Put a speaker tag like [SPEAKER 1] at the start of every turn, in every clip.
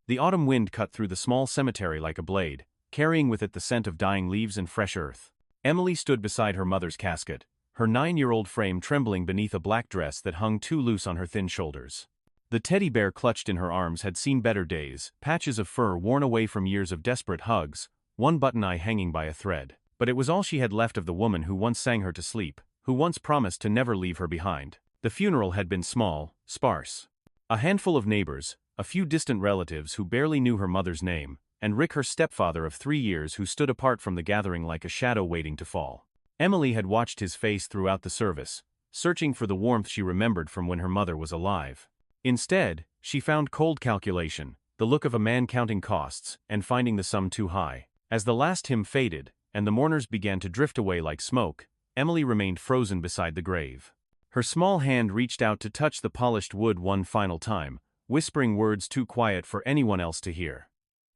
[SPEAKER 1] The autumn wind cut through the small cemetery like a blade, carrying with it the scent of dying leaves and fresh earth. Emily stood beside her mother's casket, her 9-year-old frame trembling beneath a black dress that hung too loose on her thin shoulders. The teddy bear clutched in her arms had seen better days, patches of fur worn away from years of desperate hugs, one button eye hanging by a thread. But it was all she had left of the woman who once sang her to sleep, who once promised to never leave her behind. The funeral had been small, sparse. A handful of neighbors, a few distant relatives who barely knew her mother's name, and Rick, her stepfather of 3 years, who stood apart from the gathering like a shadow waiting to fall. Emily had watched his face throughout the service, searching for the warmth she remembered from when her mother was alive. Instead, she found cold calculation, the look of a man counting costs and finding the sum too high. As the last hymn faded, and the mourners began to drift away like smoke, Emily remained frozen beside the grave. Her small hand reached out to touch the polished wood one final time, whispering words too quiet for anyone else to hear.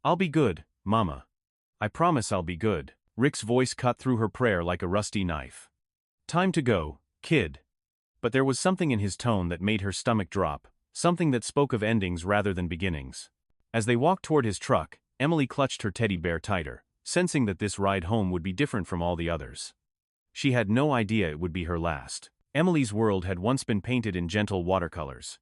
[SPEAKER 1] "I'll be good, Mama. I promise I'll be good." Rick's voice cut through her prayer like a rusty knife. "Time to go, kid." But there was something in his tone that made her stomach drop, something that spoke of endings rather than beginnings. As they walked toward his truck, Emily clutched her teddy bear tighter, sensing that this ride home would be different from all the others. She had no idea it would be her last. Emily's world had once been painted in gentle watercolors.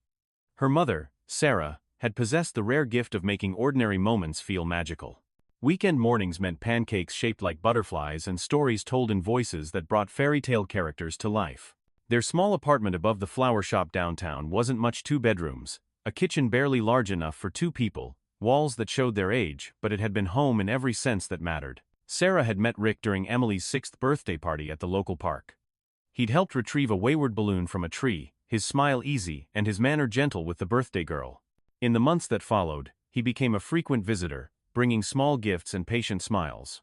[SPEAKER 1] Her mother, Sarah, had possessed the rare gift of making ordinary moments feel magical. Weekend mornings meant pancakes shaped like butterflies and stories told in voices that brought fairy tale characters to life. Their small apartment above the flower shop downtown wasn't much: 2 bedrooms, a kitchen barely large enough for 2 people, walls that showed their age, but it had been home in every sense that mattered. Sarah had met Rick during Emily's 6th birthday party at the local park. He'd helped retrieve a wayward balloon from a tree, his smile easy and his manner gentle with the birthday girl. In the months that followed, he became a frequent visitor, bringing small gifts and patient smiles.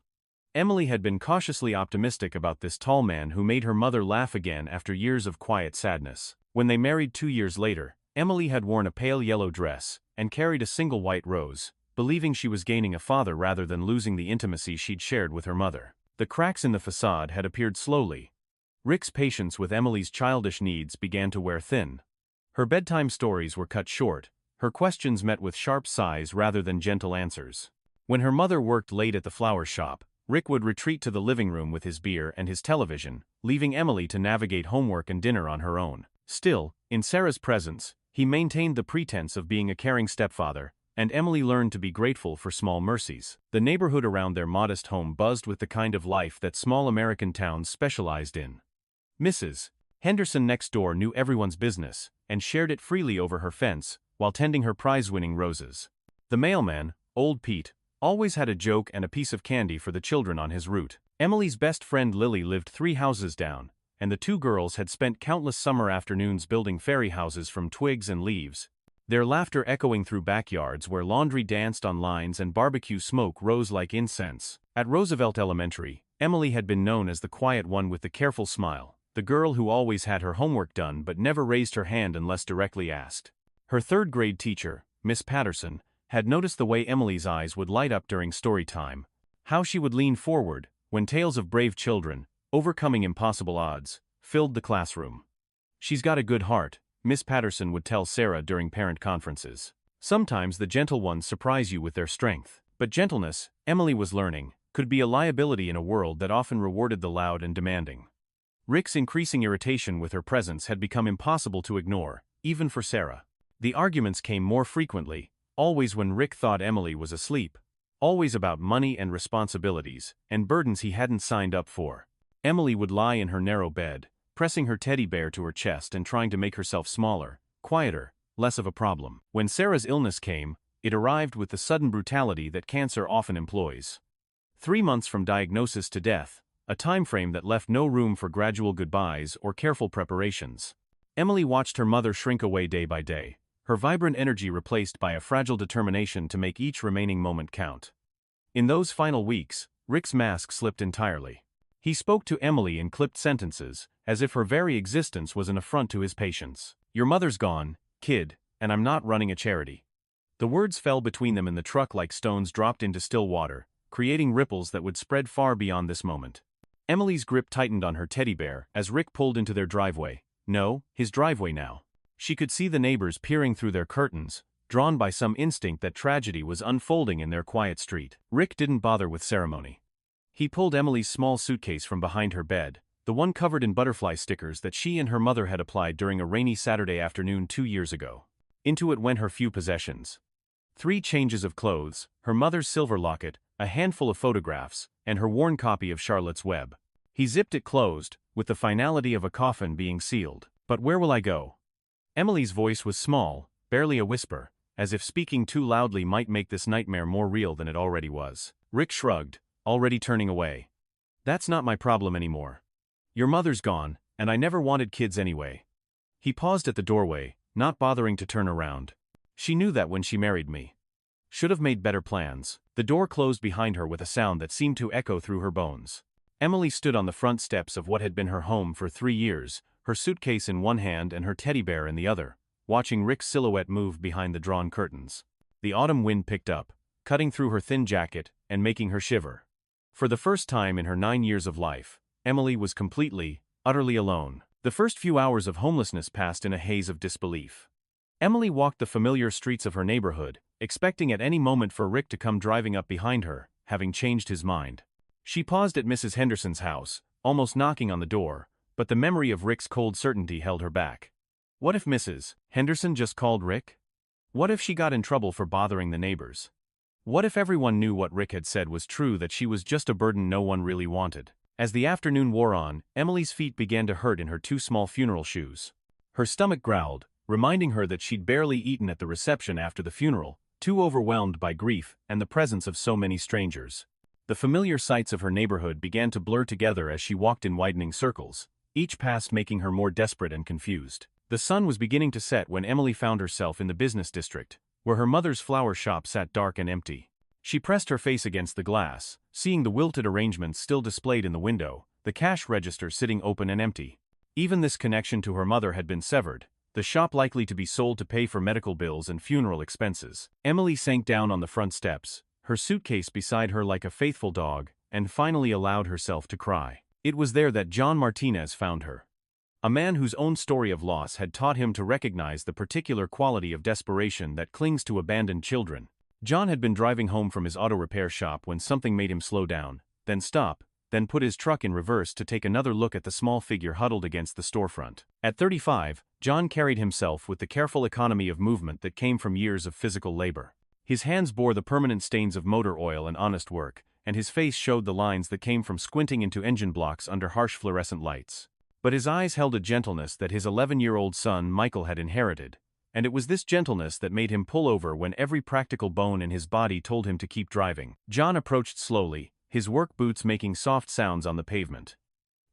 [SPEAKER 1] Emily had been cautiously optimistic about this tall man who made her mother laugh again after years of quiet sadness. When they married 2 years later, Emily had worn a pale yellow dress and carried a single white rose, believing she was gaining a father rather than losing the intimacy she'd shared with her mother. The cracks in the facade had appeared slowly. Rick's patience with Emily's childish needs began to wear thin. Her bedtime stories were cut short, her questions met with sharp sighs rather than gentle answers. When her mother worked late at the flower shop, Rick would retreat to the living room with his beer and his television, leaving Emily to navigate homework and dinner on her own. Still, in Sarah's presence, he maintained the pretense of being a caring stepfather, and Emily learned to be grateful for small mercies. The neighborhood around their modest home buzzed with the kind of life that small American towns specialized in. Mrs. Henderson next door knew everyone's business, and shared it freely over her fence, while tending her prize-winning roses. The mailman, Old Pete, always had a joke and a piece of candy for the children on his route. Emily's best friend Lily lived 3 houses down, and the 2 girls had spent countless summer afternoons building fairy houses from twigs and leaves, their laughter echoing through backyards where laundry danced on lines and barbecue smoke rose like incense. At Roosevelt Elementary, Emily had been known as the quiet one with the careful smile, the girl who always had her homework done but never raised her hand unless directly asked. Her 3rd grade teacher, Miss Patterson, had noticed the way Emily's eyes would light up during story time, how she would lean forward when tales of brave children, overcoming impossible odds, filled the classroom. "She's got a good heart," Miss Patterson would tell Sarah during parent conferences. "Sometimes the gentle ones surprise you with their strength." But gentleness, Emily was learning, could be a liability in a world that often rewarded the loud and demanding. Rick's increasing irritation with her presence had become impossible to ignore, even for Sarah. The arguments came more frequently, always when Rick thought Emily was asleep, always about money and responsibilities, and burdens he hadn't signed up for. Emily would lie in her narrow bed, pressing her teddy bear to her chest and trying to make herself smaller, quieter, less of a problem. When Sarah's illness came, it arrived with the sudden brutality that cancer often employs. 3 months from diagnosis to death, a time frame that left no room for gradual goodbyes or careful preparations. Emily watched her mother shrink away day by day, her vibrant energy replaced by a fragile determination to make each remaining moment count. In those final weeks, Rick's mask slipped entirely. He spoke to Emily in clipped sentences, as if her very existence was an affront to his patience. "Your mother's gone, kid, and I'm not running a charity." The words fell between them in the truck like stones dropped into still water, creating ripples that would spread far beyond this moment. Emily's grip tightened on her teddy bear as Rick pulled into their driveway. No, his driveway now. She could see the neighbors peering through their curtains, drawn by some instinct that tragedy was unfolding in their quiet street. Rick didn't bother with ceremony. He pulled Emily's small suitcase from behind her bed, the one covered in butterfly stickers that she and her mother had applied during a rainy Saturday afternoon 2 years ago. Into it went her few possessions. 3 changes of clothes, her mother's silver locket, a handful of photographs, and her worn copy of Charlotte's Web. He zipped it closed, with the finality of a coffin being sealed. But where will I go? Emily's voice was small, barely a whisper, as if speaking too loudly might make this nightmare more real than it already was. Rick shrugged, already turning away. That's not my problem anymore. Your mother's gone, and I never wanted kids anyway. He paused at the doorway, not bothering to turn around. She knew that when she married me. Should have made better plans. The door closed behind her with a sound that seemed to echo through her bones. Emily stood on the front steps of what had been her home for 3 years, her suitcase in one hand and her teddy bear in the other, watching Rick's silhouette move behind the drawn curtains. The autumn wind picked up, cutting through her thin jacket and making her shiver. For the first time in her 9 years of life, Emily was completely, utterly alone. The first few hours of homelessness passed in a haze of disbelief. Emily walked the familiar streets of her neighborhood, expecting at any moment for Rick to come driving up behind her, having changed his mind. She paused at Mrs. Henderson's house, almost knocking on the door, but the memory of Rick's cold certainty held her back. What if Mrs. Henderson just called Rick? What if she got in trouble for bothering the neighbors? What if everyone knew what Rick had said was true, that she was just a burden no one really wanted? As the afternoon wore on, Emily's feet began to hurt in her 2 small funeral shoes. Her stomach growled, reminding her that she'd barely eaten at the reception after the funeral, too overwhelmed by grief and the presence of so many strangers. The familiar sights of her neighborhood began to blur together as she walked in widening circles, each pass making her more desperate and confused. The sun was beginning to set when Emily found herself in the business district, where her mother's flower shop sat dark and empty. She pressed her face against the glass, seeing the wilted arrangements still displayed in the window, the cash register sitting open and empty. Even this connection to her mother had been severed, the shop likely to be sold to pay for medical bills and funeral expenses. Emily sank down on the front steps, her suitcase beside her like a faithful dog, and finally allowed herself to cry. It was there that John Martinez found her. A man whose own story of loss had taught him to recognize the particular quality of desperation that clings to abandoned children. John had been driving home from his auto repair shop when something made him slow down, then stop, then put his truck in reverse to take another look at the small figure huddled against the storefront. At 35, John carried himself with the careful economy of movement that came from years of physical labor. His hands bore the permanent stains of motor oil and honest work, and his face showed the lines that came from squinting into engine blocks under harsh fluorescent lights. But his eyes held a gentleness that his 11-year-old son Michael had inherited, and it was this gentleness that made him pull over when every practical bone in his body told him to keep driving. John approached slowly, his work boots making soft sounds on the pavement.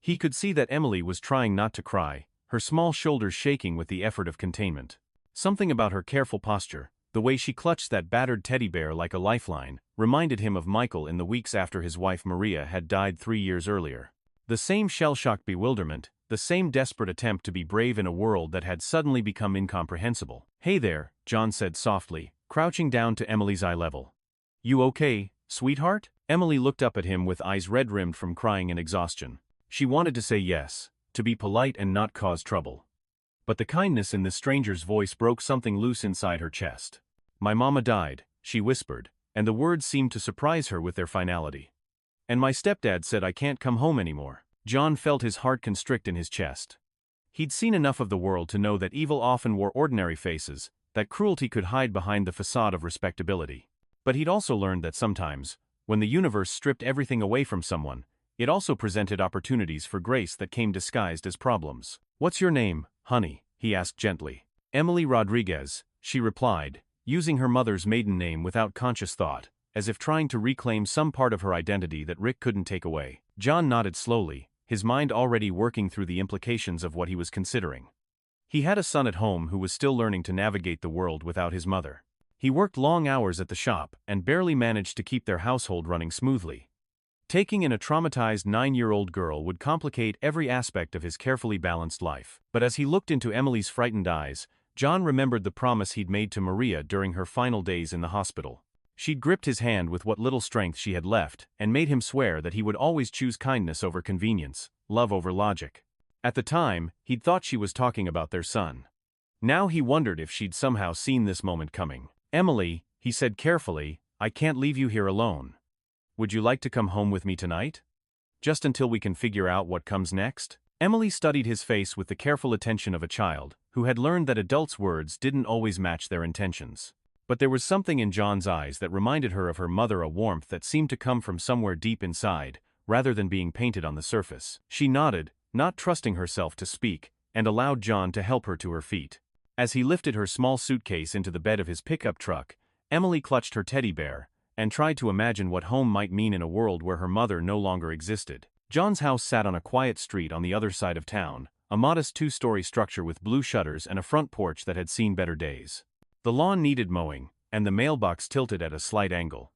[SPEAKER 1] He could see that Emily was trying not to cry, her small shoulders shaking with the effort of containment. Something about her careful posture, the way she clutched that battered teddy bear like a lifeline, reminded him of Michael in the weeks after his wife Maria had died 3 years earlier. The same shell-shocked bewilderment, the same desperate attempt to be brave in a world that had suddenly become incomprehensible. "Hey there," John said softly, crouching down to Emily's eye level. "You okay, sweetheart?" Emily looked up at him with eyes red-rimmed from crying and exhaustion. She wanted to say yes, to be polite and not cause trouble. But the kindness in this stranger's voice broke something loose inside her chest. "My mama died," she whispered, and the words seemed to surprise her with their finality. "And my stepdad said I can't come home anymore." John felt his heart constrict in his chest. He'd seen enough of the world to know that evil often wore ordinary faces, that cruelty could hide behind the facade of respectability. But he'd also learned that sometimes, when the universe stripped everything away from someone, it also presented opportunities for grace that came disguised as problems. "What's your name, honey?" he asked gently. "Emily Rodriguez," she replied, using her mother's maiden name without conscious thought, as if trying to reclaim some part of her identity that Rick couldn't take away. John nodded slowly, his mind already working through the implications of what he was considering. He had a son at home who was still learning to navigate the world without his mother. He worked long hours at the shop and barely managed to keep their household running smoothly. Taking in a traumatized 9-year-old girl would complicate every aspect of his carefully balanced life. But as he looked into Emily's frightened eyes, John remembered the promise he'd made to Maria during her final days in the hospital. She'd gripped his hand with what little strength she had left and made him swear that he would always choose kindness over convenience, love over logic. At the time, he'd thought she was talking about their son. Now he wondered if she'd somehow seen this moment coming. "Emily," he said carefully, "I can't leave you here alone. Would you like to come home with me tonight? Just until we can figure out what comes next?" Emily studied his face with the careful attention of a child, who had learned that adults' words didn't always match their intentions. But there was something in John's eyes that reminded her of her mother, a warmth that seemed to come from somewhere deep inside, rather than being painted on the surface. She nodded, not trusting herself to speak, and allowed John to help her to her feet. As he lifted her small suitcase into the bed of his pickup truck, Emily clutched her teddy bear, and tried to imagine what home might mean in a world where her mother no longer existed. John's house sat on a quiet street on the other side of town, a modest two-story structure with blue shutters and a front porch that had seen better days. The lawn needed mowing, and the mailbox tilted at a slight angle,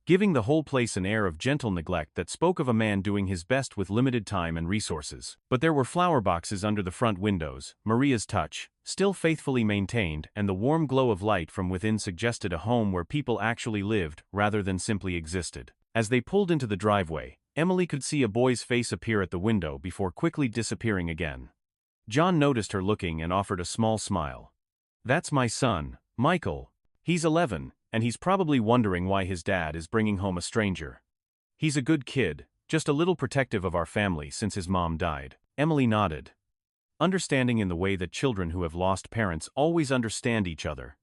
[SPEAKER 1] giving the whole place an air of gentle neglect that spoke of a man doing his best with limited time and resources. But there were flower boxes under the front windows, Maria's touch, still faithfully maintained, and the warm glow of light from within suggested a home where people actually lived rather than simply existed. As they pulled into the driveway, Emily could see a boy's face appear at the window before quickly disappearing again. John noticed her looking and offered a small smile. "That's my son, Michael. He's 11, and he's probably wondering why his dad is bringing home a stranger. He's a good kid, just a little protective of our family since his mom died." Emily nodded, understanding in the way that children who have lost parents always understand each other,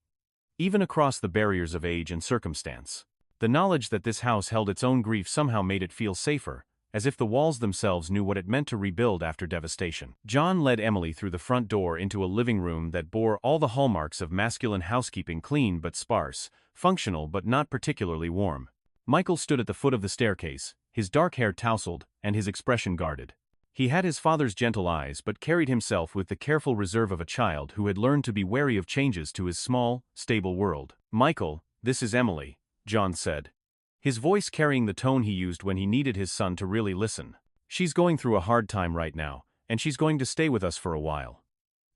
[SPEAKER 1] even across the barriers of age and circumstance. The knowledge that this house held its own grief somehow made it feel safer, as if the walls themselves knew what it meant to rebuild after devastation. John led Emily through the front door into a living room that bore all the hallmarks of masculine housekeeping: clean but sparse, functional but not particularly warm. Michael stood at the foot of the staircase, his dark hair tousled, and his expression guarded. He had his father's gentle eyes but carried himself with the careful reserve of a child who had learned to be wary of changes to his small, stable world. "Michael, this is Emily," John said, his voice carrying the tone he used when he needed his son to really listen. "She's going through a hard time right now, and she's going to stay with us for a while.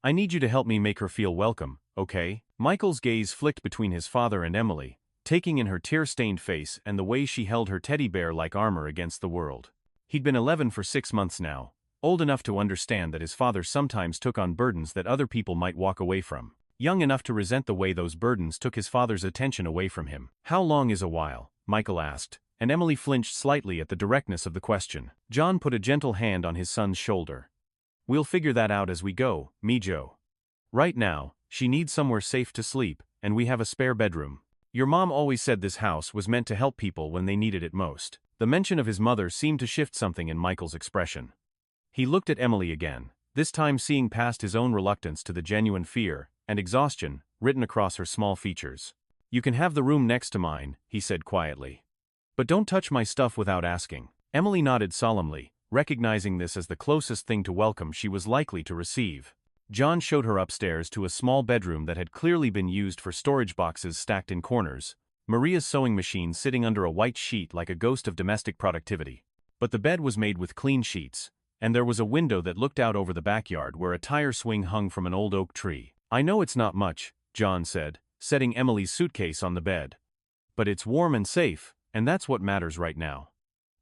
[SPEAKER 1] I need you to help me make her feel welcome, okay?" Michael's gaze flicked between his father and Emily, taking in her tear-stained face and the way she held her teddy bear like armor against the world. He'd been 11 for 6 months now, old enough to understand that his father sometimes took on burdens that other people might walk away from, young enough to resent the way those burdens took his father's attention away from him. "How long is a while?" Michael asked, and Emily flinched slightly at the directness of the question. John put a gentle hand on his son's shoulder. "We'll figure that out as we go, Joe. Right now, she needs somewhere safe to sleep, and we have a spare bedroom. Your mom always said this house was meant to help people when they needed it most." The mention of his mother seemed to shift something in Michael's expression. He looked at Emily again, this time seeing past his own reluctance to the genuine fear and exhaustion written across her small features. "You can have the room next to mine," he said quietly. "But don't touch my stuff without asking." Emily nodded solemnly, recognizing this as the closest thing to welcome she was likely to receive. John showed her upstairs to a small bedroom that had clearly been used for storage boxes stacked in corners, Maria's sewing machine sitting under a white sheet like a ghost of domestic productivity. But the bed was made with clean sheets, and there was a window that looked out over the backyard where a tire swing hung from an old oak tree. "I know it's not much," John said, setting Emily's suitcase on the bed. "But it's warm and safe, and that's what matters right now.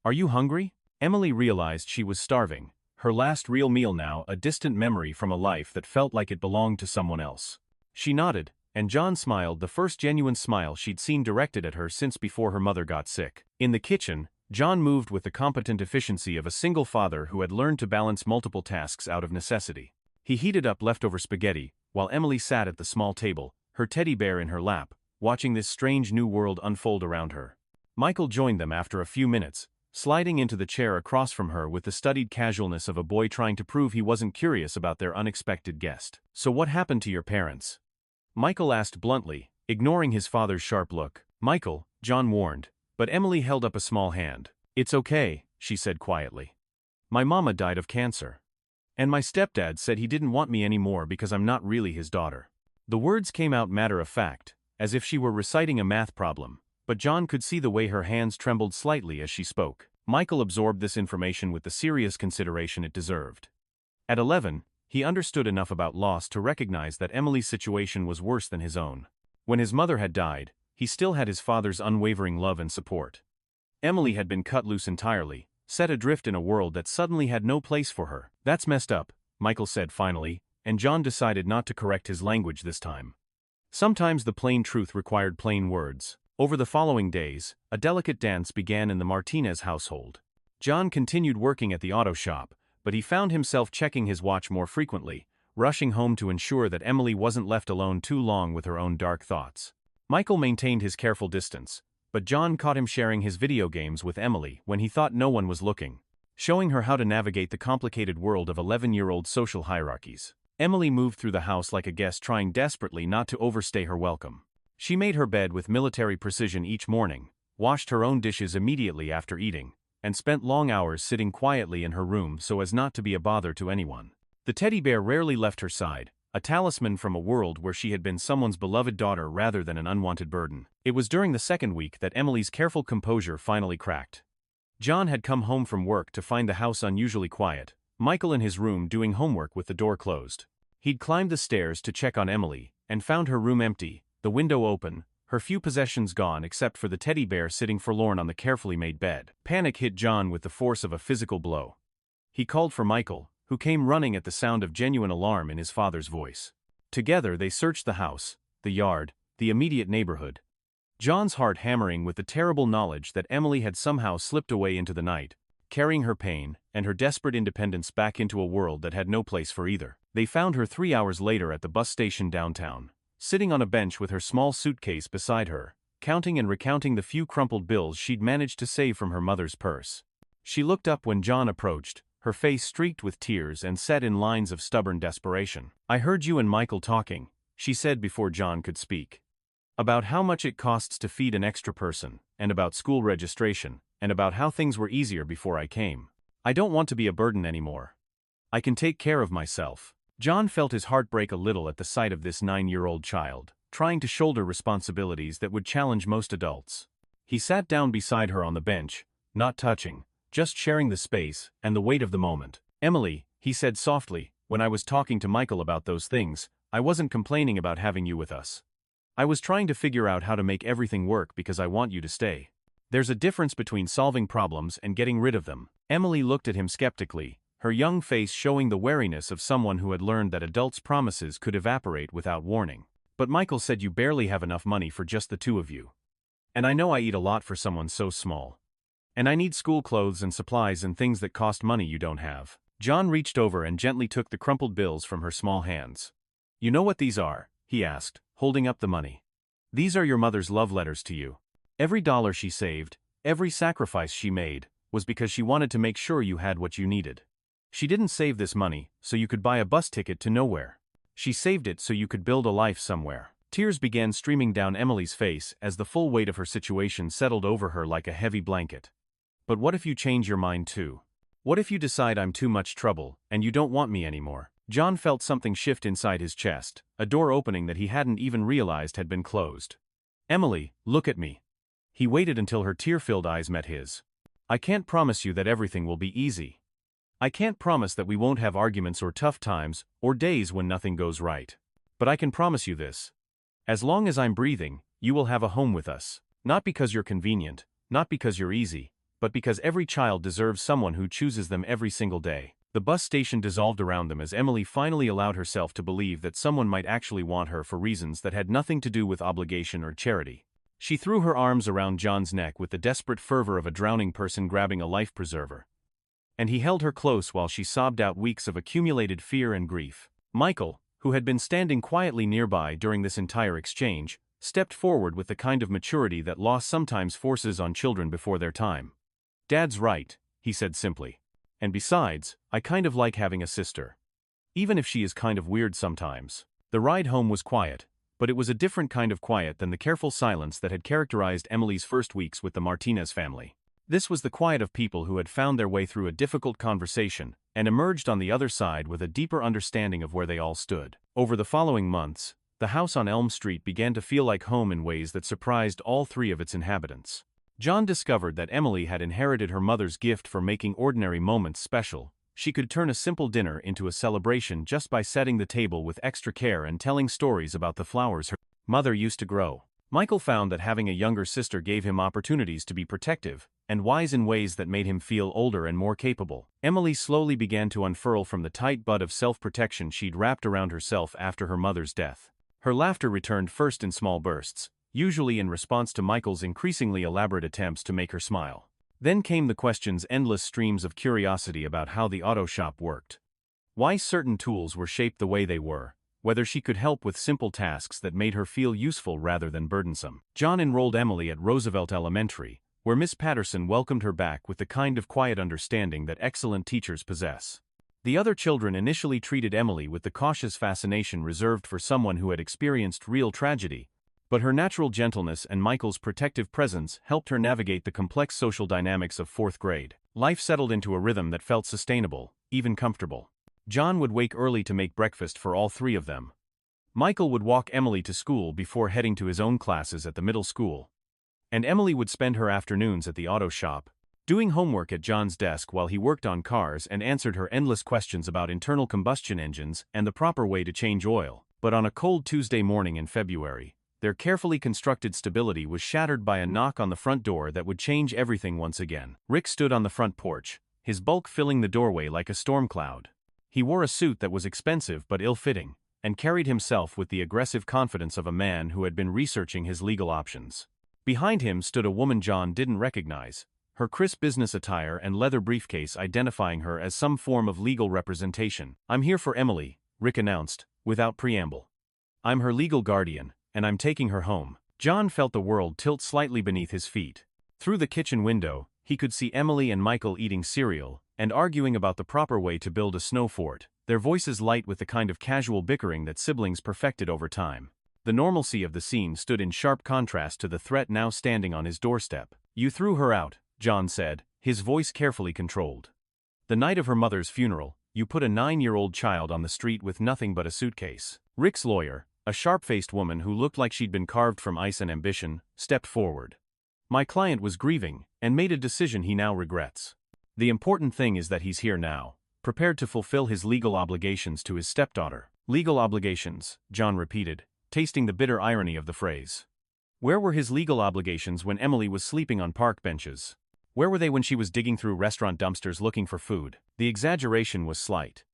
[SPEAKER 1] Are you hungry?" Emily realized she was starving, her last real meal now a distant memory from a life that felt like it belonged to someone else. She nodded, and John smiled, the first genuine smile she'd seen directed at her since before her mother got sick. In the kitchen, John moved with the competent efficiency of a single father who had learned to balance multiple tasks out of necessity. He heated up leftover spaghetti, while Emily sat at the small table, her teddy bear in her lap, watching this strange new world unfold around her. Michael joined them after a few minutes, sliding into the chair across from her with the studied casualness of a boy trying to prove he wasn't curious about their unexpected guest. "So what happened to your parents?" Michael asked bluntly, ignoring his father's sharp look. "Michael," John warned, but Emily held up a small hand. "It's okay," she said quietly. "My mama died of cancer. And my stepdad said he didn't want me anymore because I'm not really his daughter." The words came out matter-of-fact, as if she were reciting a math problem, but John could see the way her hands trembled slightly as she spoke. Michael absorbed this information with the serious consideration it deserved. At 11, he understood enough about loss to recognize that Emily's situation was worse than his own. When his mother had died, he still had his father's unwavering love and support. Emily had been cut loose entirely, set adrift in a world that suddenly had no place for her. "That's messed up," Michael said finally, and John decided not to correct his language this time. Sometimes the plain truth required plain words. Over the following days, a delicate dance began in the Martinez household. John continued working at the auto shop, but he found himself checking his watch more frequently, rushing home to ensure that Emily wasn't left alone too long with her own dark thoughts. Michael maintained his careful distance, but John caught him sharing his video games with Emily when he thought no one was looking, showing her how to navigate the complicated world of 11-year-old social hierarchies. Emily moved through the house like a guest, trying desperately not to overstay her welcome. She made her bed with military precision each morning, washed her own dishes immediately after eating, and spent long hours sitting quietly in her room so as not to be a bother to anyone. The teddy bear rarely left her side, a talisman from a world where she had been someone's beloved daughter rather than an unwanted burden. It was during the second week that Emily's careful composure finally cracked. John had come home from work to find the house unusually quiet, Michael in his room doing homework with the door closed. He'd climbed the stairs to check on Emily, and found her room empty, the window open, her few possessions gone except for the teddy bear sitting forlorn on the carefully made bed. Panic hit John with the force of a physical blow. He called for Michael, who came running at the sound of genuine alarm in his father's voice. Together they searched the house, the yard, the immediate neighborhood. John's heart hammering with the terrible knowledge that Emily had somehow slipped away into the night, carrying her pain and her desperate independence back into a world that had no place for either. They found her 3 hours later at the bus station downtown, sitting on a bench with her small suitcase beside her, counting and recounting the few crumpled bills she'd managed to save from her mother's purse. She looked up when John approached, her face streaked with tears and set in lines of stubborn desperation. "I heard you and Michael talking," she said before John could speak. "About how much it costs to feed an extra person, and about school registration, and about how things were easier before I came. I don't want to be a burden anymore. I can take care of myself." John felt his heart break a little at the sight of this 9-year-old child, trying to shoulder responsibilities that would challenge most adults. He sat down beside her on the bench, not touching, just sharing the space and the weight of the moment. "Emily," he said softly, "when I was talking to Michael about those things, I wasn't complaining about having you with us. I was trying to figure out how to make everything work because I want you to stay. There's a difference between solving problems and getting rid of them." Emily looked at him skeptically, her young face showing the wariness of someone who had learned that adults' promises could evaporate without warning. "But Michael said you barely have enough money for just the two of you. And I know I eat a lot for someone so small. And I need school clothes and supplies and things that cost money you don't have." John reached over and gently took the crumpled bills from her small hands. "You know what these are?" he asked, holding up the money. "These are your mother's love letters to you. Every dollar she saved, every sacrifice she made, was because she wanted to make sure you had what you needed. She didn't save this money so you could buy a bus ticket to nowhere. She saved it so you could build a life somewhere." Tears began streaming down Emily's face as the full weight of her situation settled over her like a heavy blanket. "But what if you change your mind too? What if you decide I'm too much trouble, and you don't want me anymore?" John felt something shift inside his chest, a door opening that he hadn't even realized had been closed. "Emily, look at me." He waited until her tear-filled eyes met his. "I can't promise you that everything will be easy. I can't promise that we won't have arguments or tough times, or days when nothing goes right. But I can promise you this. As long as I'm breathing, you will have a home with us. Not because you're convenient, not because you're easy, but because every child deserves someone who chooses them every single day." The bus station dissolved around them as Emily finally allowed herself to believe that someone might actually want her for reasons that had nothing to do with obligation or charity. She threw her arms around John's neck with the desperate fervor of a drowning person grabbing a life preserver. And he held her close while she sobbed out weeks of accumulated fear and grief. Michael, who had been standing quietly nearby during this entire exchange, stepped forward with the kind of maturity that loss sometimes forces on children before their time. "Dad's right," he said simply. "And besides, I kind of like having a sister. Even if she is kind of weird sometimes." The ride home was quiet, but it was a different kind of quiet than the careful silence that had characterized Emily's first weeks with the Martinez family. This was the quiet of people who had found their way through a difficult conversation and emerged on the other side with a deeper understanding of where they all stood. Over the following months, the house on Elm Street began to feel like home in ways that surprised all three of its inhabitants. John discovered that Emily had inherited her mother's gift for making ordinary moments special. She could turn a simple dinner into a celebration just by setting the table with extra care and telling stories about the flowers her mother used to grow. Michael found that having a younger sister gave him opportunities to be protective and wise in ways that made him feel older and more capable. Emily slowly began to unfurl from the tight bud of self-protection she'd wrapped around herself after her mother's death. Her laughter returned first in small bursts, usually in response to Michael's increasingly elaborate attempts to make her smile. Then came the questions, endless streams of curiosity about how the auto shop worked. Why certain tools were shaped the way they were, whether she could help with simple tasks that made her feel useful rather than burdensome. John enrolled Emily at Roosevelt Elementary, where Miss Patterson welcomed her back with the kind of quiet understanding that excellent teachers possess. The other children initially treated Emily with the cautious fascination reserved for someone who had experienced real tragedy, but her natural gentleness and Michael's protective presence helped her navigate the complex social dynamics of 4th grade. Life settled into a rhythm that felt sustainable, even comfortable. John would wake early to make breakfast for all three of them. Michael would walk Emily to school before heading to his own classes at the middle school. And Emily would spend her afternoons at the auto shop, doing homework at John's desk while he worked on cars and answered her endless questions about internal combustion engines and the proper way to change oil. But on a cold Tuesday morning in February, their carefully constructed stability was shattered by a knock on the front door that would change everything once again. Rick stood on the front porch, his bulk filling the doorway like a storm cloud. He wore a suit that was expensive but ill-fitting, and carried himself with the aggressive confidence of a man who had been researching his legal options. Behind him stood a woman John didn't recognize, her crisp business attire and leather briefcase identifying her as some form of legal representation. "I'm here for Emily," Rick announced, without preamble. "I'm her legal guardian, and I'm taking her home." John felt the world tilt slightly beneath his feet. Through the kitchen window, he could see Emily and Michael eating cereal and arguing about the proper way to build a snow fort, their voices light with the kind of casual bickering that siblings perfected over time. The normalcy of the scene stood in sharp contrast to the threat now standing on his doorstep. "You threw her out," John said, his voice carefully controlled. "The night of her mother's funeral, you put a 9-year-old child on the street with nothing but a suitcase." Rick's lawyer, a sharp-faced woman who looked like she'd been carved from ice and ambition, stepped forward. "My client was grieving, and made a decision he now regrets. The important thing is that he's here now, prepared to fulfill his legal obligations to his stepdaughter." "Legal obligations," John repeated, tasting the bitter irony of the phrase. Where were his legal obligations when Emily was sleeping on park benches? Where were they when she was digging through restaurant dumpsters looking for food? The exaggeration was slight.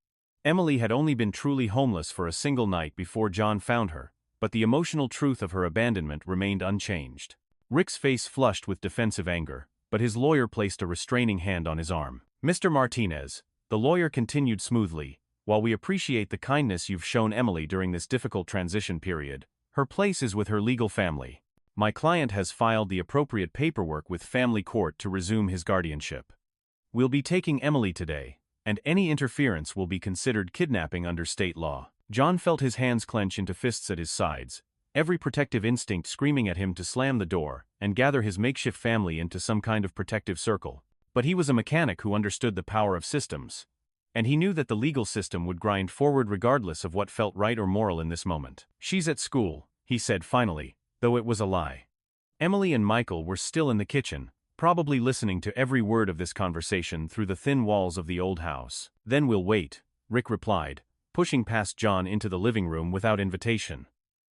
[SPEAKER 1] Emily had only been truly homeless for a single night before John found her, but the emotional truth of her abandonment remained unchanged. Rick's face flushed with defensive anger, but his lawyer placed a restraining hand on his arm. "Mr. Martinez," the lawyer continued smoothly, "while we appreciate the kindness you've shown Emily during this difficult transition period, her place is with her legal family. My client has filed the appropriate paperwork with family court to resume his guardianship. We'll be taking Emily today, and any interference will be considered kidnapping under state law." John felt his hands clench into fists at his sides, every protective instinct screaming at him to slam the door and gather his makeshift family into some kind of protective circle. But he was a mechanic who understood the power of systems, and he knew that the legal system would grind forward regardless of what felt right or moral in this moment. "She's at school," he said finally, though it was a lie. Emily and Michael were still in the kitchen, probably listening to every word of this conversation through the thin walls of the old house. "Then we'll wait," Rick replied, pushing past John into the living room without invitation.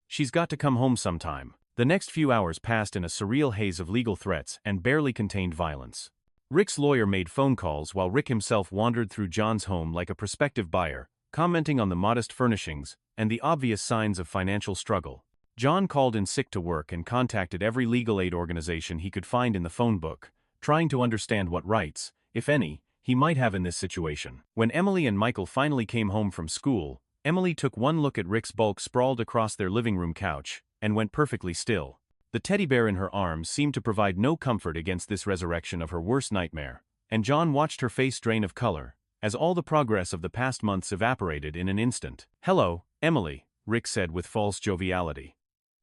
[SPEAKER 1] "She's got to come home sometime." The next few hours passed in a surreal haze of legal threats and barely contained violence. Rick's lawyer made phone calls while Rick himself wandered through John's home like a prospective buyer, commenting on the modest furnishings and the obvious signs of financial struggle. John called in sick to work and contacted every legal aid organization he could find in the phone book, trying to understand what rights, if any, he might have in this situation. When Emily and Michael finally came home from school, Emily took one look at Rick's bulk sprawled across their living room couch and went perfectly still. The teddy bear in her arms seemed to provide no comfort against this resurrection of her worst nightmare, and John watched her face drain of color, as all the progress of the past months evaporated in an instant. "Hello, Emily," Rick said with false joviality.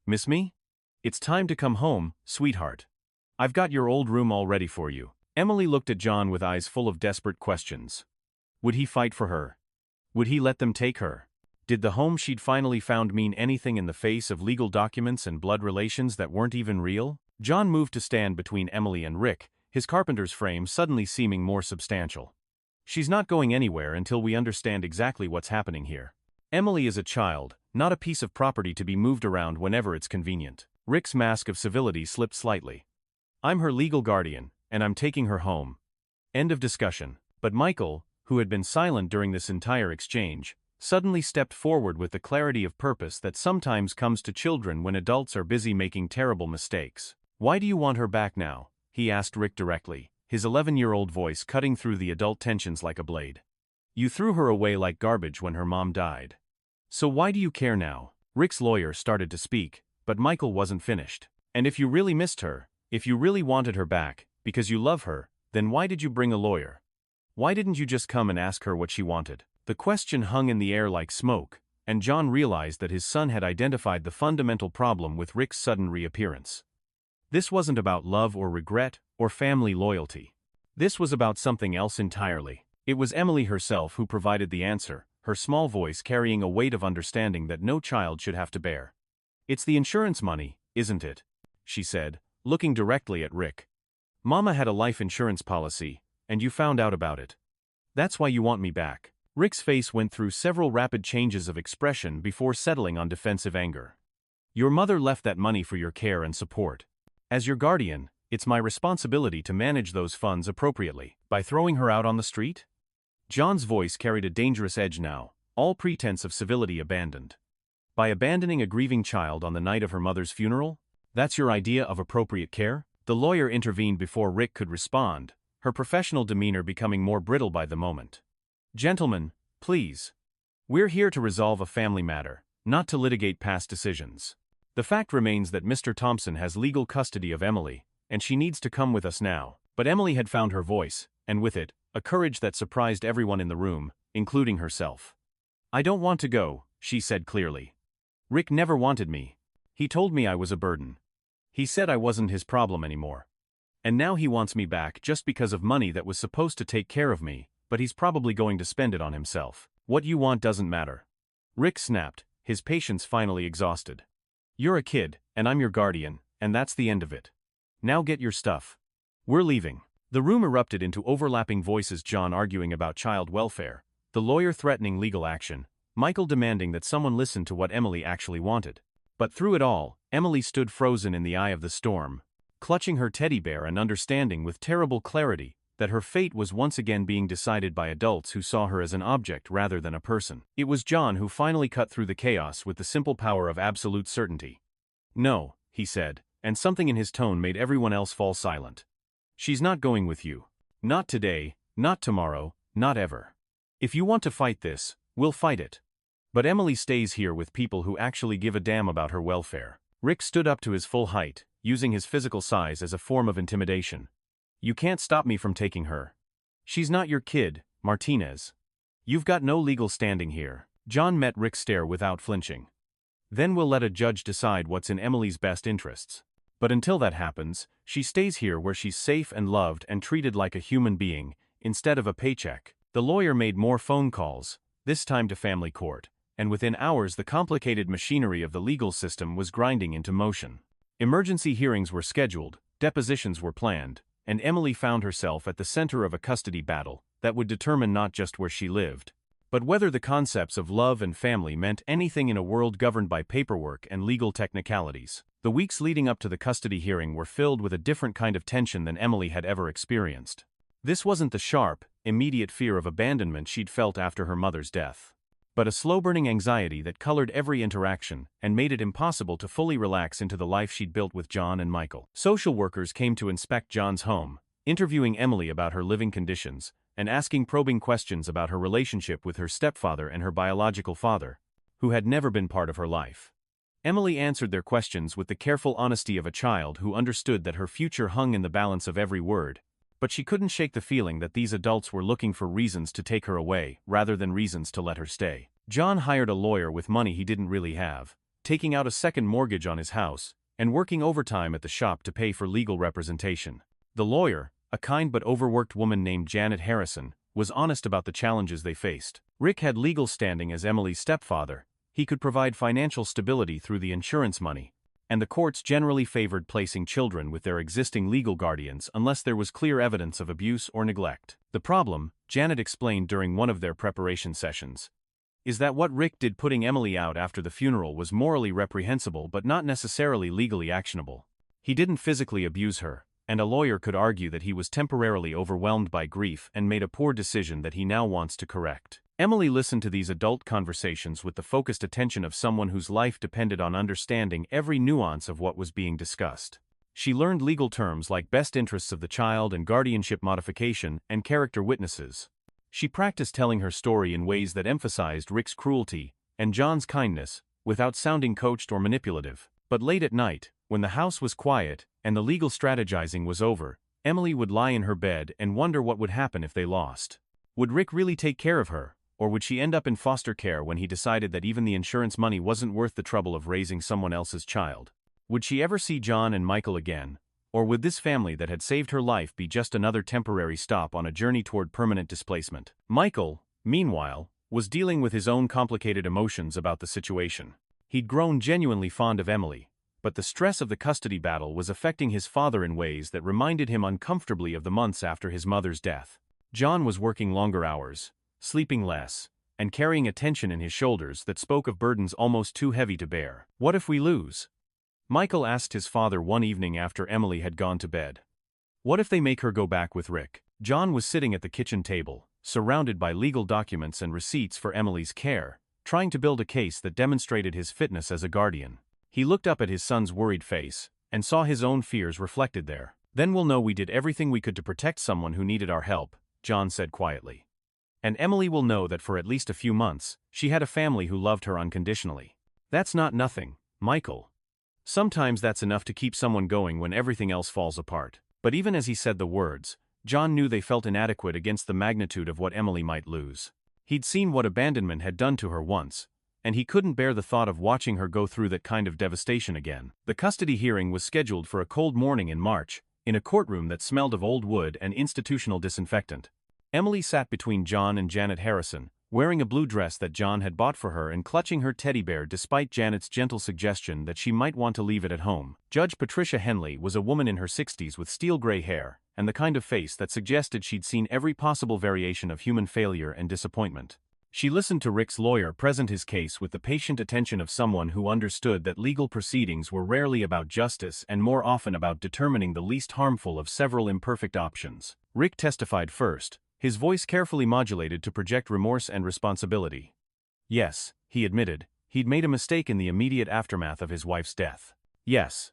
[SPEAKER 1] "Miss me? It's time to come home, sweetheart. I've got your old room all ready for you." Emily looked at John with eyes full of desperate questions. Would he fight for her? Would he let them take her? Did the home she'd finally found mean anything in the face of legal documents and blood relations that weren't even real? John moved to stand between Emily and Rick, his carpenter's frame suddenly seeming more substantial. "She's not going anywhere until we understand exactly what's happening here. Emily is a child, not a piece of property to be moved around whenever it's convenient." Rick's mask of civility slipped slightly. "I'm her legal guardian, and I'm taking her home. End of discussion. But Michael, who had been silent during this entire exchange, suddenly stepped forward with the clarity of purpose that sometimes comes to children when adults are busy making terrible mistakes. "Why do you want her back now?" he asked Rick directly, his 11-year-old voice cutting through the adult tensions like a blade. "You threw her away like garbage when her mom died. So why do you care now?" Rick's lawyer started to speak, but Michael wasn't finished. "And if you really missed her, if you really wanted her back, because you love her, then why did you bring a lawyer? Why didn't you just come and ask her what she wanted?" The question hung in the air like smoke, and John realized that his son had identified the fundamental problem with Rick's sudden reappearance. This wasn't about love or regret, or family loyalty. This was about something else entirely. It was Emily herself who provided the answer, her small voice carrying a weight of understanding that no child should have to bear. "It's the insurance money, isn't it?" she said, looking directly at Rick. "Mama had a life insurance policy, and you found out about it. That's why you want me back." Rick's face went through several rapid changes of expression before settling on defensive anger. "Your mother left that money for your care and support. As your guardian, it's my responsibility to manage those funds appropriately. By throwing her out on the street?" John's voice carried a dangerous edge now, all pretense of civility abandoned. "By abandoning a grieving child on the night of her mother's funeral? That's your idea of appropriate care?" The lawyer intervened before Rick could respond, her professional demeanor becoming more brittle by the moment. "Gentlemen, please. We're here to resolve a family matter, not to litigate past decisions. The fact remains that Mr. Thompson has legal custody of Emily, and she needs to come with us now." But Emily had found her voice, and with it, a courage that surprised everyone in the room, including herself. "I don't want to go," she said clearly. "Rick never wanted me. He told me I was a burden. He said I wasn't his problem anymore. And now he wants me back just because of money that was supposed to take care of me, but he's probably going to spend it on himself. What you want doesn't matter." Rick snapped, his patience finally exhausted. "You're a kid, and I'm your guardian, and that's the end of it. Now get your stuff. We're leaving." The room erupted into overlapping voices, John arguing about child welfare, the lawyer threatening legal action, Michael demanding that someone listen to what Emily actually wanted. But through it all, Emily stood frozen in the eye of the storm, clutching her teddy bear and understanding with terrible clarity that her fate was once again being decided by adults who saw her as an object rather than a person. It was John who finally cut through the chaos with the simple power of absolute certainty. "No," he said, and something in his tone made everyone else fall silent. "She's not going with you. Not today, not tomorrow, not ever. If you want to fight this, we'll fight it. But Emily stays here with people who actually give a damn about her welfare." Rick stood up to his full height, using his physical size as a form of intimidation. "You can't stop me from taking her. She's not your kid, Martinez. You've got no legal standing here." John met Rick's stare without flinching. "Then we'll let a judge decide what's in Emily's best interests. But until that happens, she stays here where she's safe and loved and treated like a human being, instead of a paycheck." The lawyer made more phone calls, this time to family court, and within hours the complicated machinery of the legal system was grinding into motion. Emergency hearings were scheduled, depositions were planned, and Emily found herself at the center of a custody battle that would determine not just where she lived, but whether the concepts of love and family meant anything in a world governed by paperwork and legal technicalities. The weeks leading up to the custody hearing were filled with a different kind of tension than Emily had ever experienced. This wasn't the sharp, immediate fear of abandonment she'd felt after her mother's death, but a slow-burning anxiety that colored every interaction and made it impossible to fully relax into the life she'd built with John and Michael. Social workers came to inspect John's home, interviewing Emily about her living conditions, and asking probing questions about her relationship with her stepfather and her biological father, who had never been part of her life. Emily answered their questions with the careful honesty of a child who understood that her future hung in the balance of every word, but she couldn't shake the feeling that these adults were looking for reasons to take her away rather than reasons to let her stay. John hired a lawyer with money he didn't really have, taking out a second mortgage on his house, and working overtime at the shop to pay for legal representation. The lawyer, a kind but overworked woman named Janet Harrison, was honest about the challenges they faced. Rick had legal standing as Emily's stepfather, he could provide financial stability through the insurance money, and the courts generally favored placing children with their existing legal guardians unless there was clear evidence of abuse or neglect. The problem, Janet explained during one of their preparation sessions, is that what Rick did putting Emily out after the funeral was morally reprehensible but not necessarily legally actionable. He didn't physically abuse her, and a lawyer could argue that he was temporarily overwhelmed by grief and made a poor decision that he now wants to correct. Emily listened to these adult conversations with the focused attention of someone whose life depended on understanding every nuance of what was being discussed. She learned legal terms like best interests of the child and guardianship modification and character witnesses. She practiced telling her story in ways that emphasized Rick's cruelty and John's kindness, without sounding coached or manipulative. But late at night, when the house was quiet and the legal strategizing was over, Emily would lie in her bed and wonder what would happen if they lost. Would Rick really take care of her, or would she end up in foster care when he decided that even the insurance money wasn't worth the trouble of raising someone else's child? Would she ever see John and Michael again, or would this family that had saved her life be just another temporary stop on a journey toward permanent displacement? Michael, meanwhile, was dealing with his own complicated emotions about the situation. He'd grown genuinely fond of Emily, but the stress of the custody battle was affecting his father in ways that reminded him uncomfortably of the months after his mother's death. John was working longer hours, sleeping less, and carrying a tension in his shoulders that spoke of burdens almost too heavy to bear. "What if we lose?" Michael asked his father one evening after Emily had gone to bed. "What if they make her go back with Rick?" John was sitting at the kitchen table, surrounded by legal documents and receipts for Emily's care, trying to build a case that demonstrated his fitness as a guardian. He looked up at his son's worried face, and saw his own fears reflected there. "Then we'll know we did everything we could to protect someone who needed our help," John said quietly. "And Emily will know that for at least a few months, she had a family who loved her unconditionally. That's not nothing, Michael. Sometimes that's enough to keep someone going when everything else falls apart." But even as he said the words, John knew they felt inadequate against the magnitude of what Emily might lose. He'd seen what abandonment had done to her once, and he couldn't bear the thought of watching her go through that kind of devastation again. The custody hearing was scheduled for a cold morning in March, in a courtroom that smelled of old wood and institutional disinfectant. Emily sat between John and Janet Harrison, wearing a blue dress that John had bought for her and clutching her teddy bear despite Janet's gentle suggestion that she might want to leave it at home. Judge Patricia Henley was a woman in her 60s with steel-gray hair, and the kind of face that suggested she'd seen every possible variation of human failure and disappointment. She listened to Rick's lawyer present his case with the patient attention of someone who understood that legal proceedings were rarely about justice and more often about determining the least harmful of several imperfect options. Rick testified first, his voice carefully modulated to project remorse and responsibility. Yes, he admitted, he'd made a mistake in the immediate aftermath of his wife's death. Yes,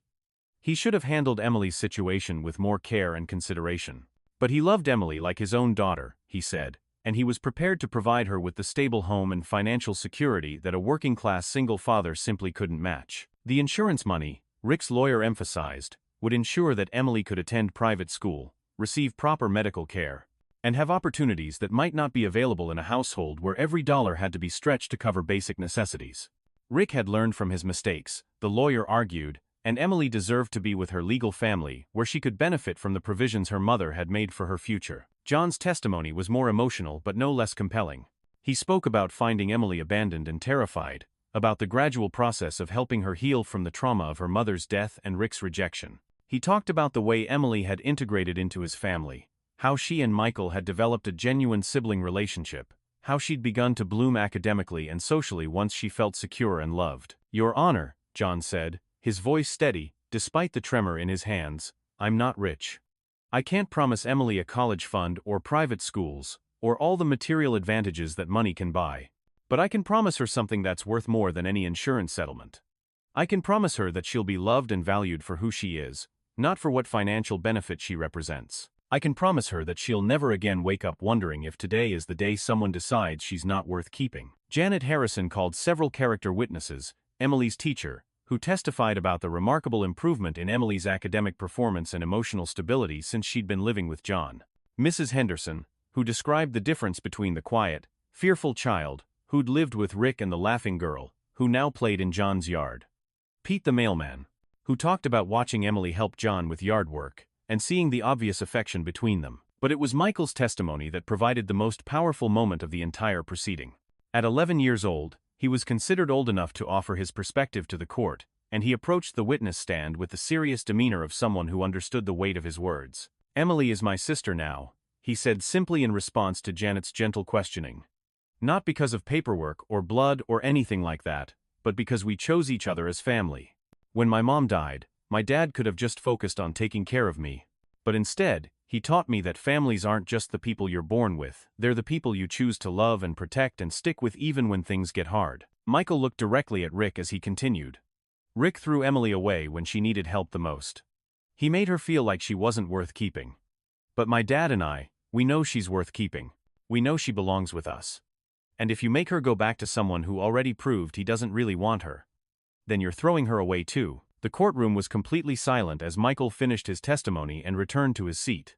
[SPEAKER 1] he should have handled Emily's situation with more care and consideration. But he loved Emily like his own daughter, he said, and he was prepared to provide her with the stable home and financial security that a working-class single father simply couldn't match. The insurance money, Rick's lawyer emphasized, would ensure that Emily could attend private school, receive proper medical care, and have opportunities that might not be available in a household where every dollar had to be stretched to cover basic necessities. Rick had learned from his mistakes, the lawyer argued, and Emily deserved to be with her legal family where she could benefit from the provisions her mother had made for her future. John's testimony was more emotional but no less compelling. He spoke about finding Emily abandoned and terrified, about the gradual process of helping her heal from the trauma of her mother's death and Rick's rejection. He talked about the way Emily had integrated into his family, how she and Michael had developed a genuine sibling relationship, how she'd begun to bloom academically and socially once she felt secure and loved. "Your Honor," John said, his voice steady, despite the tremor in his hands, "I'm not rich. I can't promise Emily a college fund or private schools, or all the material advantages that money can buy. But I can promise her something that's worth more than any insurance settlement. I can promise her that she'll be loved and valued for who she is, not for what financial benefit she represents. I can promise her that she'll never again wake up wondering if today is the day someone decides she's not worth keeping." Janet Harrison called several character witnesses, Emily's teacher, who testified about the remarkable improvement in Emily's academic performance and emotional stability since she'd been living with John. Mrs. Henderson, who described the difference between the quiet, fearful child, who'd lived with Rick and the laughing girl, who now played in John's yard. Pete the mailman, who talked about watching Emily help John with yard work, and seeing the obvious affection between them. But it was Michael's testimony that provided the most powerful moment of the entire proceeding. At 11 years old, he was considered old enough to offer his perspective to the court, and he approached the witness stand with the serious demeanor of someone who understood the weight of his words. "Emily is my sister now," he said simply in response to Janet's gentle questioning. "Not because of paperwork or blood or anything like that, but because we chose each other as family. When my mom died, my dad could have just focused on taking care of me, But instead, he taught me that families aren't just the people you're born with, they're the people you choose to love and protect and stick with even when things get hard. Michael looked directly at Rick as he continued. Rick threw Emily away when she needed help the most. He made her feel like she wasn't worth keeping. But my dad and I, we know she's worth keeping. We know she belongs with us. And if you make her go back to someone who already proved he doesn't really want her, then you're throwing her away too. The courtroom was completely silent as Michael finished his testimony and returned to his seat.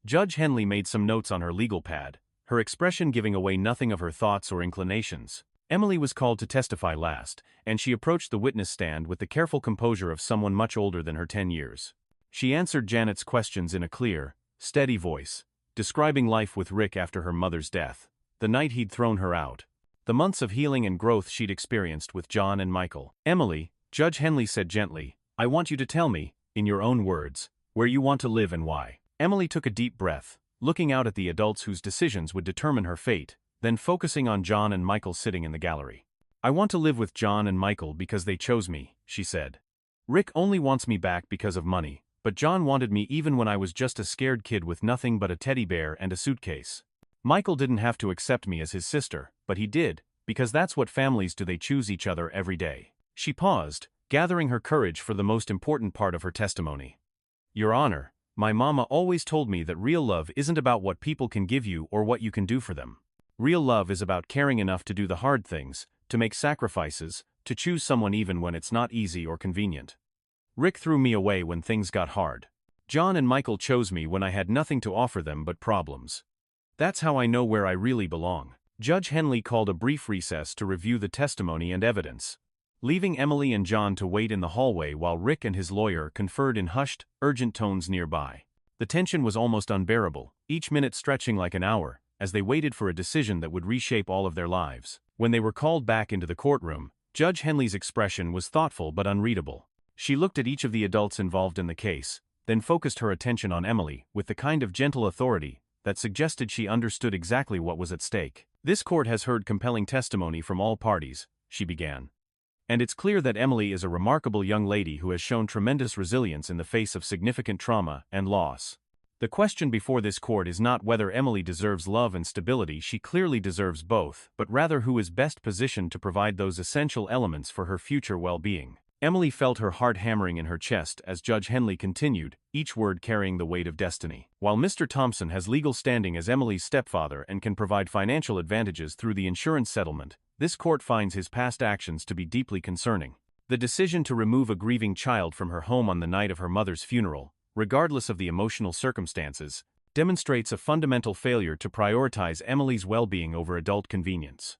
[SPEAKER 1] Judge Henley made some notes on her legal pad, her expression giving away nothing of her thoughts or inclinations. Emily was called to testify last, and she approached the witness stand with the careful composure of someone much older than her 10 years. She answered Janet's questions in a clear, steady voice, describing life with Rick after her mother's death, the night he'd thrown her out, the months of healing and growth she'd experienced with John and Michael. Emily, Judge Henley said gently, I want you to tell me, in your own words, where you want to live and why. Emily took a deep breath, looking out at the adults whose decisions would determine her fate, then focusing on John and Michael sitting in the gallery. I want to live with John and Michael because they chose me, she said. Rick only wants me back because of money, but John wanted me even when I was just a scared kid with nothing but a teddy bear and a suitcase. Michael didn't have to accept me as his sister, but he did, because that's what families do, they choose each other every day. She paused, gathering her courage for the most important part of her testimony. Your Honor, my mama always told me that real love isn't about what people can give you or what you can do for them. Real love is about caring enough to do the hard things, to make sacrifices, to choose someone even when it's not easy or convenient. Rick threw me away when things got hard. John and Michael chose me when I had nothing to offer them but problems. That's how I know where I really belong. Judge Henley called a brief recess to review the testimony and evidence, leaving Emily and John to wait in the hallway while Rick and his lawyer conferred in hushed, urgent tones nearby. The tension was almost unbearable, each minute stretching like an hour, as they waited for a decision that would reshape all of their lives. When they were called back into the courtroom, Judge Henley's expression was thoughtful but unreadable. She looked at each of the adults involved in the case, then focused her attention on Emily with the kind of gentle authority that suggested she understood exactly what was at stake. This court has heard compelling testimony from all parties, she began. And it's clear that Emily is a remarkable young lady who has shown tremendous resilience in the face of significant trauma and loss. The question before this court is not whether Emily deserves love and stability, she clearly deserves both, but rather who is best positioned to provide those essential elements for her future well-being. Emily felt her heart hammering in her chest as Judge Henley continued, each word carrying the weight of destiny. While Mr. Thompson has legal standing as Emily's stepfather and can provide financial advantages through the insurance settlement, this court finds his past actions to be deeply concerning. The decision to remove a grieving child from her home on the night of her mother's funeral, regardless of the emotional circumstances, demonstrates a fundamental failure to prioritize Emily's well-being over adult convenience.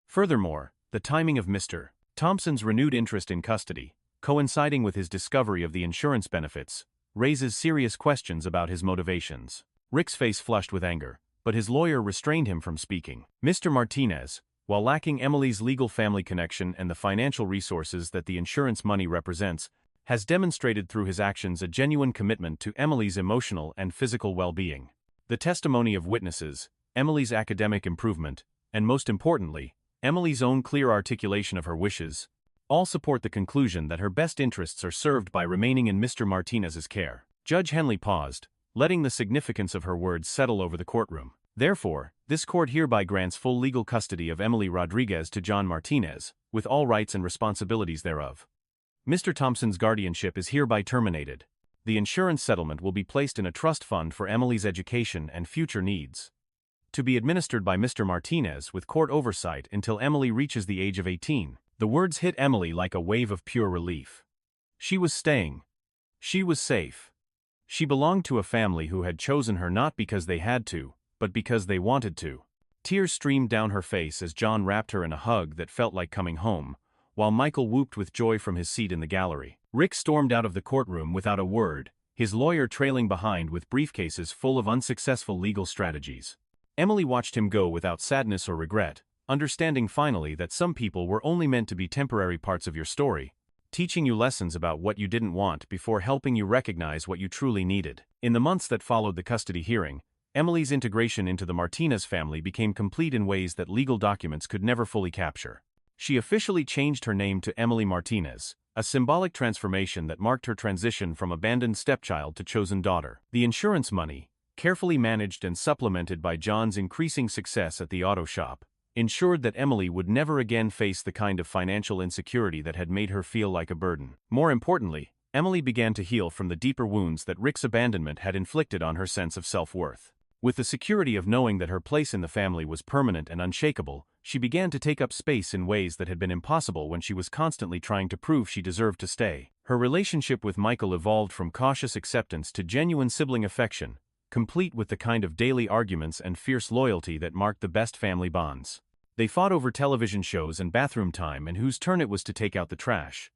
[SPEAKER 1] Furthermore, the timing of Mr. Thompson's renewed interest in custody, coinciding with his discovery of the insurance benefits, raises serious questions about his motivations. Rick's face flushed with anger, but his lawyer restrained him from speaking. Mr. Martinez, while lacking Emily's legal family connection and the financial resources that the insurance money represents, has demonstrated through his actions a genuine commitment to Emily's emotional and physical well-being. The testimony of witnesses, Emily's academic improvement, and most importantly, Emily's own clear articulation of her wishes, all support the conclusion that her best interests are served by remaining in Mr. Martinez's care. Judge Henley paused, letting the significance of her words settle over the courtroom. Therefore, this court hereby grants full legal custody of Emily Rodriguez to John Martinez, with all rights and responsibilities thereof. Mr. Thompson's guardianship is hereby terminated. The insurance settlement will be placed in a trust fund for Emily's education and future needs, to be administered by Mr. Martinez with court oversight until Emily reaches the age of 18. The words hit Emily like a wave of pure relief. She was staying. She was safe. She belonged to a family who had chosen her not because they had to, but because they wanted to. Tears streamed down her face as John wrapped her in a hug that felt like coming home, while Michael whooped with joy from his seat in the gallery. Rick stormed out of the courtroom without a word, his lawyer trailing behind with briefcases full of unsuccessful legal strategies. Emily watched him go without sadness or regret, understanding finally that some people were only meant to be temporary parts of your story, teaching you lessons about what you didn't want before helping you recognize what you truly needed. In the months that followed the custody hearing, Emily's integration into the Martinez family became complete in ways that legal documents could never fully capture. She officially changed her name to Emily Martinez, a symbolic transformation that marked her transition from abandoned stepchild to chosen daughter. The insurance money, carefully managed and supplemented by John's increasing success at the auto shop, ensured that Emily would never again face the kind of financial insecurity that had made her feel like a burden. More importantly, Emily began to heal from the deeper wounds that Rick's abandonment had inflicted on her sense of self-worth. With the security of knowing that her place in the family was permanent and unshakable, she began to take up space in ways that had been impossible when she was constantly trying to prove she deserved to stay. Her relationship with Michael evolved from cautious acceptance to genuine sibling affection, complete with the kind of daily arguments and fierce loyalty that marked the best family bonds. They fought over television shows and bathroom time and whose turn it was to take out the trash.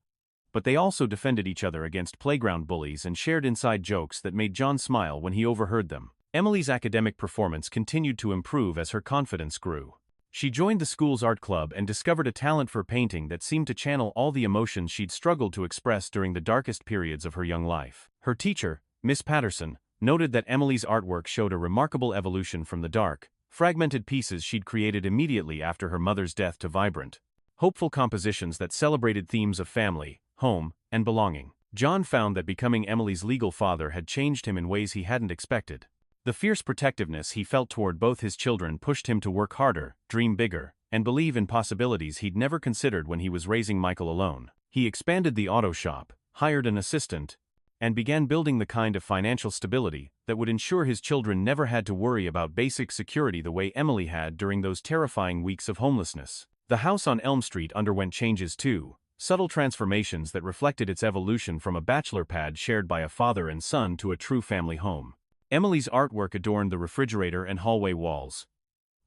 [SPEAKER 1] But they also defended each other against playground bullies and shared inside jokes that made John smile when he overheard them. Emily's academic performance continued to improve as her confidence grew. She joined the school's art club and discovered a talent for painting that seemed to channel all the emotions she'd struggled to express during the darkest periods of her young life. Her teacher, Miss Patterson, noted that Emily's artwork showed a remarkable evolution from the dark, fragmented pieces she'd created immediately after her mother's death to vibrant, hopeful compositions that celebrated themes of family, home, and belonging. John found that becoming Emily's legal father had changed him in ways he hadn't expected. The fierce protectiveness he felt toward both his children pushed him to work harder, dream bigger, and believe in possibilities he'd never considered when he was raising Michael alone. He expanded the auto shop, hired an assistant, and began building the kind of financial stability that would ensure his children never had to worry about basic security the way Emily had during those terrifying weeks of homelessness. The house on Elm Street underwent changes too, subtle transformations that reflected its evolution from a bachelor pad shared by a father and son to a true family home. Emily's artwork adorned the refrigerator and hallway walls.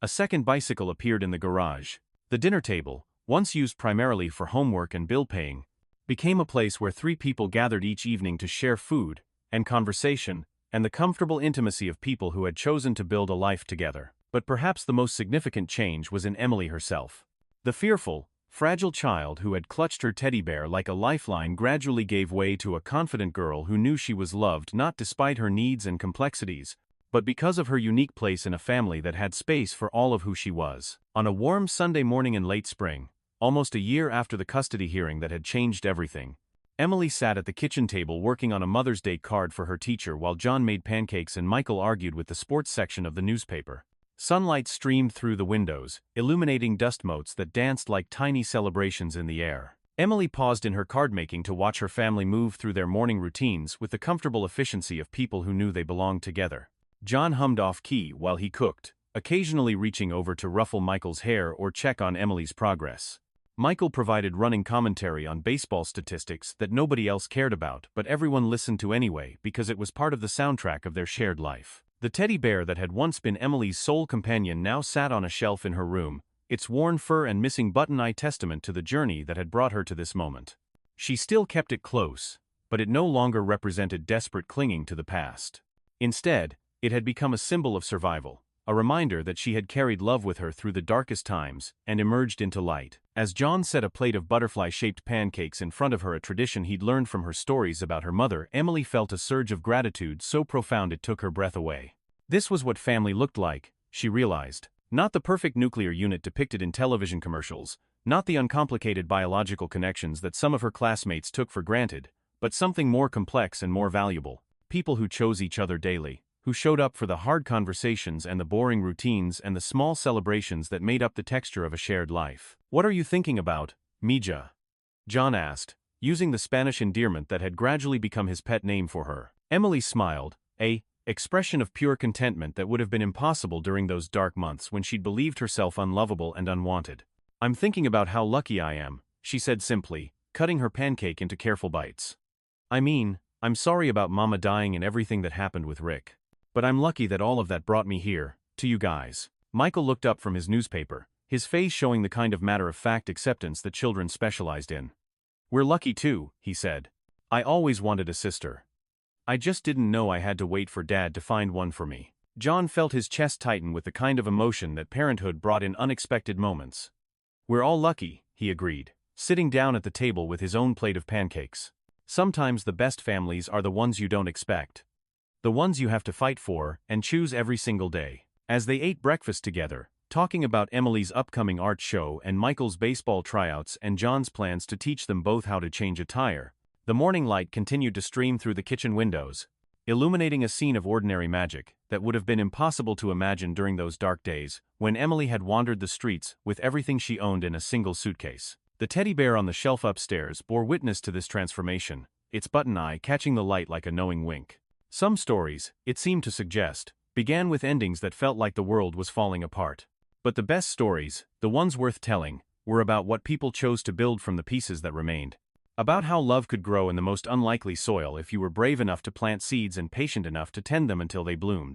[SPEAKER 1] A second bicycle appeared in the garage. The dinner table, once used primarily for homework and bill paying, became a place where three people gathered each evening to share food and conversation and the comfortable intimacy of people who had chosen to build a life together. But perhaps the most significant change was in Emily herself. The fearful, fragile child who had clutched her teddy bear like a lifeline gradually gave way to a confident girl who knew she was loved not despite her needs and complexities, but because of her unique place in a family that had space for all of who she was. On a warm Sunday morning in late spring, almost a year after the custody hearing that had changed everything, Emily sat at the kitchen table working on a Mother's Day card for her teacher while John made pancakes and Michael argued with the sports section of the newspaper. Sunlight streamed through the windows, illuminating dust motes that danced like tiny celebrations in the air. Emily paused in her card-making to watch her family move through their morning routines with the comfortable efficiency of people who knew they belonged together. John hummed off-key while he cooked, occasionally reaching over to ruffle Michael's hair or check on Emily's progress. Michael provided running commentary on baseball statistics that nobody else cared about but everyone listened to anyway because it was part of the soundtrack of their shared life. The teddy bear that had once been Emily's sole companion now sat on a shelf in her room, its worn fur and missing button-eye testament to the journey that had brought her to this moment. She still kept it close, but it no longer represented desperate clinging to the past. Instead, it had become a symbol of survival, a reminder that she had carried love with her through the darkest times and emerged into light. As John set a plate of butterfly-shaped pancakes in front of her, a tradition he'd learned from her stories about her mother, Emily felt a surge of gratitude so profound it took her breath away. This was what family looked like, she realized. Not the perfect nuclear unit depicted in television commercials, not the uncomplicated biological connections that some of her classmates took for granted, but something more complex and more valuable. People who chose each other daily, who showed up for the hard conversations and the boring routines and the small celebrations that made up the texture of a shared life. "What are you thinking about, Mija?" John asked, using the Spanish endearment that had gradually become his pet name for her. Emily smiled, a expression of pure contentment that would have been impossible during those dark months when she'd believed herself unlovable and unwanted. "I'm thinking about how lucky I am," she said simply, cutting her pancake into careful bites. "I mean, I'm sorry about Mama dying and everything that happened with Rick. But I'm lucky that all of that brought me here, to you guys." Michael looked up from his newspaper, his face showing the kind of matter-of-fact acceptance that children specialized in. "We're lucky too," he said. "I always wanted a sister. I just didn't know I had to wait for Dad to find one for me." John felt his chest tighten with the kind of emotion that parenthood brought in unexpected moments. "We're all lucky," he agreed, sitting down at the table with his own plate of pancakes. "Sometimes the best families are the ones you don't expect. The ones you have to fight for and choose every single day." As they ate breakfast together, talking about Emily's upcoming art show and Michael's baseball tryouts and John's plans to teach them both how to change a tire. The morning light continued to stream through the kitchen windows, illuminating a scene of ordinary magic that would have been impossible to imagine during those dark days when Emily had wandered the streets with everything she owned in a single suitcase. The teddy bear on the shelf upstairs bore witness to this transformation, its button eye catching the light like a knowing wink. Some stories, it seemed to suggest, began with endings that felt like the world was falling apart. But the best stories, the ones worth telling, were about what people chose to build from the pieces that remained. About how love could grow in the most unlikely soil if you were brave enough to plant seeds and patient enough to tend them until they bloomed.